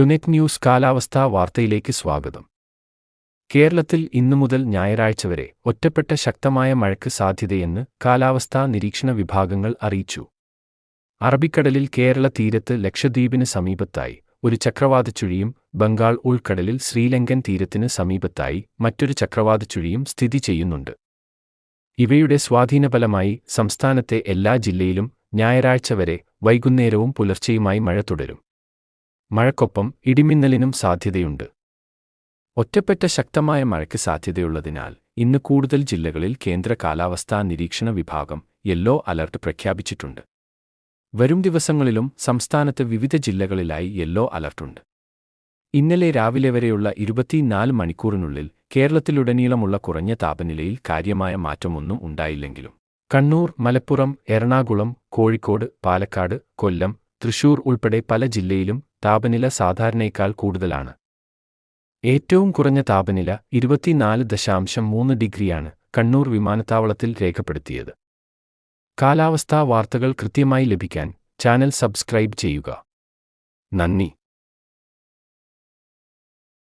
ടുനെറ്റ് news കാലാവസ്ഥാ വാർത്തയിലേക്ക് സ്വാഗതം. കേരളത്തിൽ ഇന്നുമുതൽ ഞായറാഴ്ച വരെ ഒറ്റപ്പെട്ട ശക്തമായ മഴയ്ക്ക് സാധ്യതയെന്ന് കാലാവസ്ഥാ നിരീക്ഷണ വിഭാഗങ്ങൾ അറിയിച്ചു. അറബിക്കടലിൽ കേരള തീരത്ത് ലക്ഷദ്വീപിന് സമീപത്തായി ഒരു ചക്രവാതച്ചുഴിയും ബംഗാൾ ഉൾക്കടലിൽ ശ്രീലങ്കൻ തീരത്തിന് സമീപത്തായി മറ്റൊരു ചക്രവാതച്ചുഴിയും സ്ഥിതി ചെയ്യുന്നുണ്ട്. ഇവയുടെ സ്വാധീനഫലമായി സംസ്ഥാനത്തെ എല്ലാ ജില്ലയിലും ഞായറാഴ്ച വരെ വൈകുന്നേരവും പുലർച്ചെയുമായി മഴ തുടരും. മഴയ്ക്കൊപ്പം ഇടിമിന്നലിനും സാധ്യതയുണ്ട്. ഒറ്റപ്പെട്ട ശക്തമായ മഴയ്ക്ക് സാധ്യതയുള്ളതിനാൽ ഇന്ന് കൂടുതൽ ജില്ലകളിൽ കേന്ദ്ര കാലാവസ്ഥാ നിരീക്ഷണ വിഭാഗം യെല്ലോ അലർട്ട് പ്രഖ്യാപിച്ചിട്ടുണ്ട്. വരും ദിവസങ്ങളിലും സംസ്ഥാനത്ത് വിവിധ ജില്ലകളിലായി യെല്ലോ അലർട്ടുണ്ട്. ഇന്നലെ രാവിലെ വരെയുള്ള 24 മണിക്കൂറിനുള്ളിൽ കേരളത്തിലുടനീളമുള്ള കുറഞ്ഞ താപനിലയിൽ കാര്യമായ മാറ്റമൊന്നും ഉണ്ടായില്ലെങ്കിലും കണ്ണൂർ, മലപ്പുറം, എറണാകുളം, കോഴിക്കോട്, പാലക്കാട്, കൊല്ലം, തൃശൂർ ഉൾപ്പെടെ പല ജില്ലയിലും താപനില സാധാരണയേക്കാൾ കൂടുതലാണ്. ഏറ്റവും കുറഞ്ഞ താപനില 24.3 ഡിഗ്രിയാണ് കണ്ണൂർ വിമാനത്താവളത്തിൽ രേഖപ്പെടുത്തിയത്. കാലാവസ്ഥാ വാർത്തകൾ കൃത്യമായി ലഭിക്കാൻ ചാനൽ സബ്സ്ക്രൈബ് ചെയ്യുക. നന്ദി.